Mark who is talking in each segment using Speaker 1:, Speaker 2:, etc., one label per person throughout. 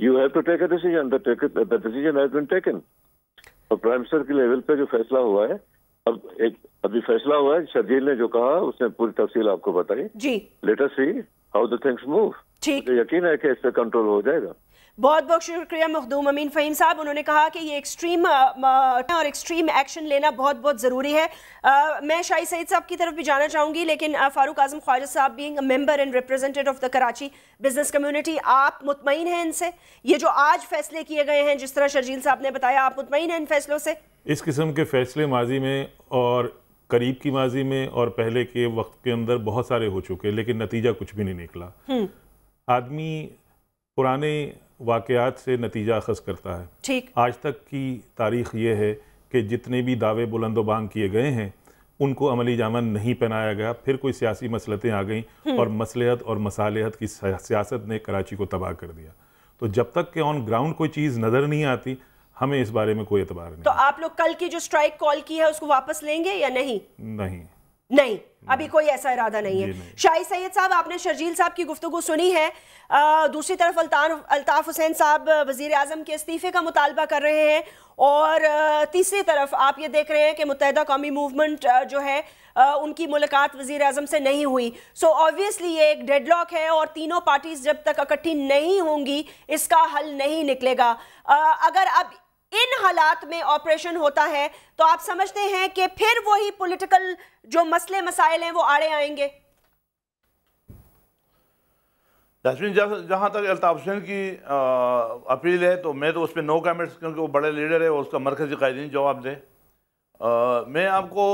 Speaker 1: You have to take a decision. The decision has been taken. اور prime minister کے level پہ جو فیصلہ ہوا ہے, ابھی فیصلہ ہوا ہے, شرجیل نے جو کہا اس نے پوری تفصیل آپ کو بتائی.
Speaker 2: جی,
Speaker 1: let us see how the things move.
Speaker 2: ٹھیک,
Speaker 1: یقین ہے کہ اس پہ کنٹرول ہو جائے گا.
Speaker 2: بہت بہت شکریہ مخدوم امین فہیم صاحب. انہوں نے کہا کہ یہ ایکسٹریم اور ایکسٹریم ایکشن لینا بہت بہت ضروری ہے. میں شاہی سعید صاحب کی طرف بھی جانا چاہوں گی, لیکن فاروق Azam Khawaja sahib being a member and representative of the Karachi business community, آپ مطمئن ہیں ان سے؟ یہ جو آج فیصلے کیے گئے ہیں, جس طرح شرجیل صاحب نے بتایا, آپ مطمئن ہیں ان فیصلوں سے؟
Speaker 3: اس قسم کے فیصلے ماضی میں اور قریب کی ماضی میں اور پہلے کے وقت کے اندر بہت سارے ہو چکے, لیکن نتیجہ کچھ بھی نہیں نکلا. آدمی پرانے واقعات سے نتیجہ اخذ کرتا ہے.
Speaker 2: ٹھیک,
Speaker 3: آج تک کی تاریخ یہ ہے کہ جتنے بھی دعوے بلند و بانگ کیے گئے ہیں ان کو عملی جامہ نہیں پہنایا گیا. پھر کوئی سیاسی مسلطیں آ گئیں اور مصلحت اور مصالحت کی سیاست نے کراچی کو تباہ کر دیا. تو جب تک کہ آن گراؤنڈ کوئی چیز نظر نہیں آتی, ہمیں اس بارے میں کوئی اعتبار نہیں.
Speaker 2: تو آپ لوگ کل کی جو سٹرائک کال کی ہے اس کو واپس لیں گے یا نہیں؟ نہیں, ابھی کوئی ایسا ارادہ نہیں ہے. شاہی سید صاحب, آپ نے شرجیل صاحب کی گفتگو سنی ہے. دوسری طرف الطاف حسین صاحب وزیر اعظم کے استعفے کا مطالبہ کر رہے ہیں, اور تیسری طرف آپ یہ دیکھ رہے ہیں کہ متحدہ قومی موومنٹ جو ہے ان کی ملاقات وزیر اعظم سے نہیں ہوئی. سو آبویسلی یہ ایک ڈیڈ لاک ہے, اور تینوں پارٹیز جب تک اکٹھی نہیں ہوں گی اس کا حل نہیں نکلے گا. اگر اب ان حالات میں آپریشن ہوتا ہے تو آپ سمجھتے ہیں کہ پھر وہی پولیٹیکل جو مسئلے مسائل ہیں وہ آڑے آئیں گے؟
Speaker 4: یاسمین, جہاں تک الطاف حسین کی اپیل ہے تو میں تو اس پہ نو کامنٹس, کیونکہ وہ بڑے لیڈر ہے, اس کا مرکزی قائدین جواب دے. میں آپ کو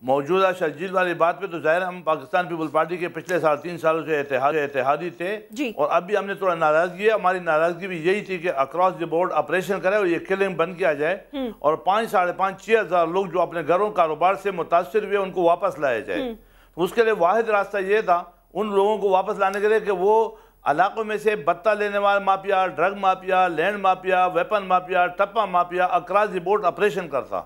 Speaker 4: موجودہ شرجیل والی بات پہ تو ظاہر ہم پاکستان پیپل پارٹی کے پچھلے 3.5 سالوں سے اتحادی تھے, اور اب بھی ہم نے تھوڑا ناراضگی ہے. ہماری ناراضگی بھی یہی تھی کہ اکراس دی بورڈ آپریشن کرے اور یہ کلنگ بند کیا جائے, اور 5-5.5-6 ہزار لوگ جو اپنے گھروں کاروبار سے متاثر ہوئے ان کو واپس لایا جائے. اس کے لیے واحد راستہ یہ تھا ان لوگوں کو واپس لانے کے لیے کہ وہ علاقوں میں سے بتہ لینے والا mafia, drug mafia, land mafia, weapon mafia, ٹپا mafia across the board operation کرتا.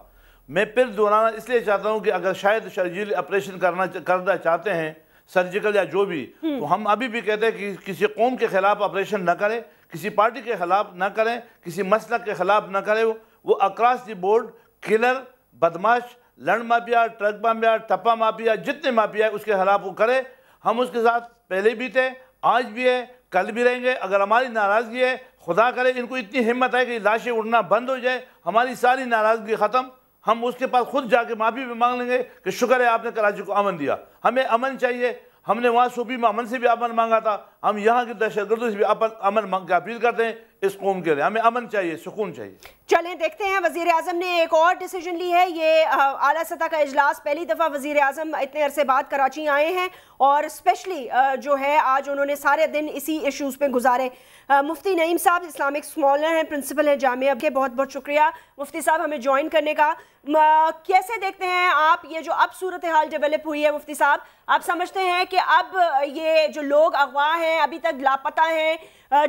Speaker 4: میں پھر دہرانا اس لیے چاہتا ہوں کہ اگر شاید شرجیل آپریشن کرنا چاہتے ہیں سرجیکل یا جو بھی, تو ہم ابھی بھی کہتے ہیں کہ کسی قوم کے خلاف آپریشن نہ کریں, کسی پارٹی کے خلاف نہ کریں, کسی مسلک کے خلاف نہ کریں. وہ اکراس دی بورڈ کلر, بدماش, لینڈ مافیا, ٹرک مافیا, ٹپا مافیا, جتنے مافیا ہے اس کے خلاف وہ کرے. ہم اس کے ساتھ پہلے بھی تھے, آج بھی ہے, کل بھی رہیں گے. اگر ہماری ناراضگی ہے, خدا کرے ان کو اتنی ہمت ہے کہ لاشیں اڑنا بند ہو جائے, ہماری ساری ناراضگی ختم, ہم اس کے پاس خود جا کے معافی بھی مانگ لیں گے کہ شکر ہے آپ نے کراچی کو امن دیا. ہمیں امن چاہیے, ہم نے وہاں صوبی میں امن سے بھی امن مانگا تھا, ہم یہاں کی دہشت گردوں سے بھی امن مانگ کے اپیل کرتے ہیں. اس قوم کے لیے ہمیں امن چاہیے, سکون چاہیے.
Speaker 2: چلیں دیکھتے ہیں, وزیر اعظم نے ایک اور ڈیسیجن لی ہے. یہ اعلیٰ سطح کا اجلاس, پہلی دفعہ وزیر اعظم اتنے عرصے بعد کراچی آئے ہیں, اور اسپیشلی جو ہے آج انہوں نے سارے دن اسی ایشوز پہ گزارے. مفتی نعیم صاحب اسلامک اسکالر ہیں, پرنسپل ہیں جامعہ کے, بہت بہت شکریہ مفتی صاحب ہمیں جوائن کرنے کا. کیسے دیکھتے ہیں آپ یہ جو اب صورتحال ڈیولپ ہوئی ہے مفتی صاحب؟ آپ سمجھتے ہیں کہ اب یہ جو لوگ اغوا ہیں, ابھی تک لاپتہ ہیں,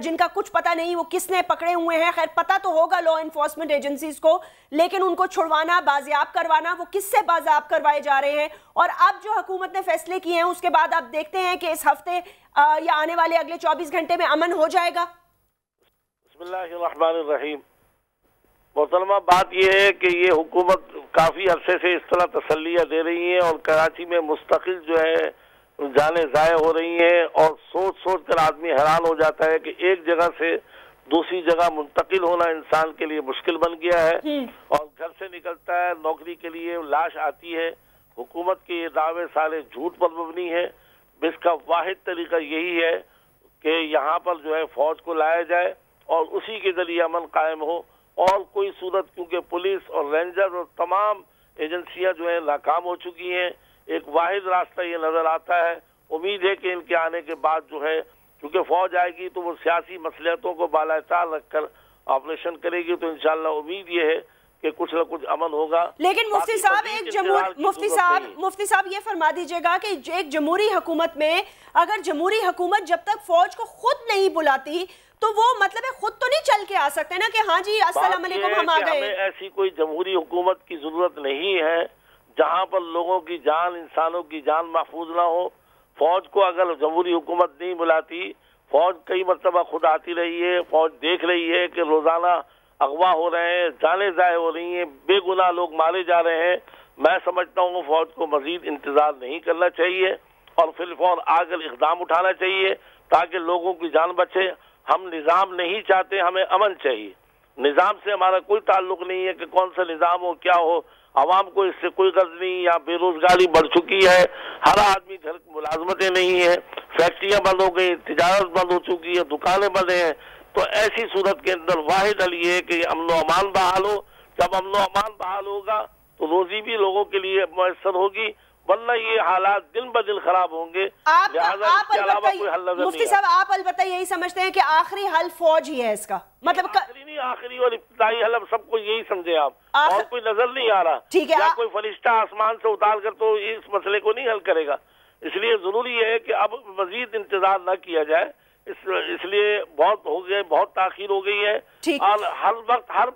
Speaker 2: جن کا کچھ پتہ نہیں وہ کس نے پکڑے ہوئے ہیں, خیر پتہ تو ہوگا لا انفورسمنٹ ایجنسیز کو, لیکن ان کو چھڑوانا, بازیاب کروانا, وہ کس سے بازیاب کروائے جا رہے ہیں؟ اور اب جو حکومت نے فیصلے کیے ہیں اس کے بعد آپ دیکھتے ہیں کہ اس ہفتے یا آنے والے اگلے 24 گھنٹے میں امن ہو جائے گا؟
Speaker 5: بسم اللہ الرحمن الرحیم. محترمہ, بات یہ ہے کہ یہ حکومت کافی عرصے سے اس طرح تسلیاں دے رہی ہیں, اور کراچی میں مستقل جو ہے جانیں ضائع ہو رہی ہیں, اور سوچ کر آدمی حیران ہو جاتا ہے کہ ایک جگہ سے دوسری جگہ منتقل ہونا انسان کے لیے مشکل بن گیا ہے. اور گھر سے نکلتا ہے نوکری کے لیے, لاش آتی ہے. حکومت کے یہ دعوے سارے جھوٹ پر مبنی ہے. اس کا واحد طریقہ یہی ہے کہ یہاں پر جو ہے فوج کو لایا جائے اور اسی کے ذریعے امن قائم ہو, اور کوئی صورت, کیونکہ پولیس اور رینجر اور تمام ایجنسیاں جو ہیں ناکام ہو چکی ہیں, ایک واحد راستہ یہ نظر آتا ہے. امید ہے کہ ان کے آنے کے بعد جو ہے, کیونکہ فوج آئے گی تو وہ سیاسی مصلحتوں کو بالائے طاق رکھ کر آپریشن کرے گی, تو انشاءاللہ امید یہ ہے کہ کچھ نہ کچھ امن ہوگا.
Speaker 2: لیکن مفتی صاحب مفتی صاحب یہ فرما دیجئے گا کہ ایک جمہوری حکومت میں اگر جمہوری حکومت جب تک فوج کو خود نہیں بلاتی تو وہ مطلب ہے خود تو نہیں چل کے آ سکتے نا کہ ہاں جی السلام علیکم ہم آ گئے.
Speaker 5: ہمیں ایسی کوئی جمہوری حکومت کی ضرورت نہیں ہے جہاں پر لوگوں کی جان, انسانوں کی جان محفوظ نہ ہو. فوج کو اگر جمہوری حکومت نہیں بلاتی, فوج کئی مرتبہ خود آتی رہی ہے، فوج دیکھ رہی ہے کہ روزانہ اغوا ہو رہے ہیں، جانیں ضائع ہو رہی ہیں، بے گناہ لوگ مارے جا رہے ہیں. میں سمجھتا ہوں فوج کو مزید انتظار نہیں کرنا چاہیے اور فی الفور آگر اقدام اٹھانا چاہیے تاکہ لوگوں کی جان بچے. ہم نظام نہیں چاہتے، ہمیں امن چاہیے. نظام سے ہمارا کوئی تعلق نہیں ہے کہ کون سا نظام ہو کیا ہو. عوام کو اس سے کوئی غرض نہیں. یا بے روزگاری بڑھ چکی ہے، ہر آدمی گھر ملازمتیں نہیں ہیں، فیکٹریاں بند ہو گئی، تجارت بند ہو چکی ہے، دکانیں بند ہیں. تو ایسی صورت کے اندر واحد حل یہ ہے کہ امن و امان بحال ہو. جب امن و امان بحال ہوگا تو روزی بھی لوگوں کے لیے میسر ہوگی، ورنہ یہ حالات دن بدن خراب ہوں گے.
Speaker 2: مفتی صاحب آپ البتہ یہی سمجھتے ہیں کہ آخری حل فوج ہی ہے اس کا؟ مطلب
Speaker 5: آخری نہیں، آخری اور ابتدائی حل سب کو یہی سمجھے آپ، اور کوئی نظر نہیں آ رہا.
Speaker 2: ٹھیک ہے،
Speaker 5: یا کوئی فرشتہ آسمان سے اتار کر تو اس مسئلے کو نہیں حل کرے گا. اس لیے ضروری ہے کہ اب مزید انتظار نہ کیا جائے. اس لیے بہت ہو گئے، بہت تاخیر ہو گئی ہے. اور ہر وقت ہر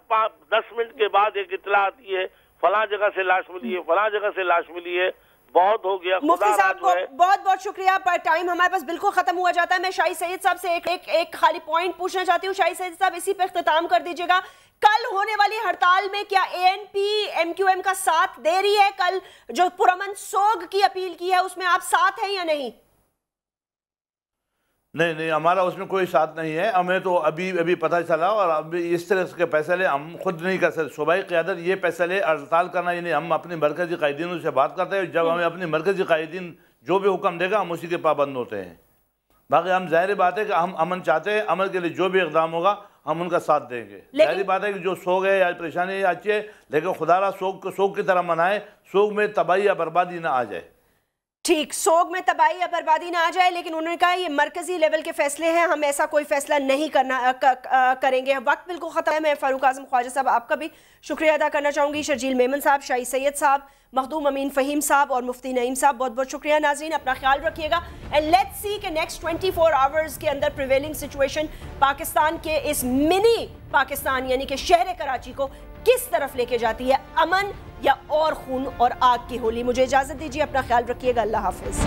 Speaker 5: 10 منٹ کے بعد ایک اطلاع آتی ہے فلاں جگہ سے لاش ملی ہے، فلاں جگہ سے لاش ملی ہے. بہت ہو گیا.
Speaker 2: مفتی صاحب کو بہت بہت شکریہ. پر ٹائم ہمارے پاس بالکل ختم ہوا جاتا ہے. میں شاہد سید صاحب سے ایک خالی پوائنٹ پوچھنا چاہتی ہوں. شاہد سید صاحب اسی پہ اختتام کر دیجیے گا. کل ہونے والی ہڑتال میں کیا A N P M Q M کا ساتھ دے رہی ہے؟ کل جو پرامن سوگ کی اپیل کی ہے اس میں آپ ساتھ ہیں یا نہیں؟
Speaker 4: نہیں، ہمارا اس میں کوئی ساتھ نہیں ہے. ہمیں تو ابھی پتہ چلا اور ابھی اس طرح کے فیصلے ہم خود نہیں کر سکتے. صوبائی قیادت یہ فیصلے ہڑتال کرنا، یعنی ہم اپنے مرکزی قائدینوں سے بات کرتے ہیں. جب ہمیں اپنے مرکزی قائدین جو بھی حکم دے گا ہم اسی کے پابند ہوتے ہیں. باقی ہم ظاہر بات ہے کہ ہم امن چاہتے ہیں. امن کے لیے جو بھی اقدام ہوگا ہم ان کا ساتھ دیں گے. ظاہر بات ہے کہ جو سوگ ہے یا پریشانی اچھی ہے، لیکن خدا را سوگ کی طرح منائے، سوگ میں تباہی یا بربادی نہ آ جائے.
Speaker 2: ٹھیک، سوگ میں تباہی یا بربادی نہ آ جائے. لیکن انہوں نے کہا یہ مرکزی لیول کے فیصلے ہیں، ہم ایسا کوئی فیصلہ نہیں کریں گے. وقت بالکل ختم ہے. میں فاروق اعظم خواجہ صاحب آپ کا بھی شکریہ ادا کرنا چاہوں گی. شرجیل میمن صاحب، شاہد سید صاحب، مخدوم امین فہیم صاحب اور مفتی نعیم صاحب، بہت بہت شکریہ. ناظرین اپنا خیال رکھیے گا. اینڈ لیٹس سی کہ نیکسٹ 24 آورز کے اندر پریویلنگ سچویشن پاکستان کے اس منی پاکستان یعنی کہ شہر کراچی کو کس طرف لے کے جاتی ہے، امن یا اور خون اور آگ کی ہولی. مجھے اجازت دیجیے، اپنا خیال رکھیے گا. اللہ حافظ.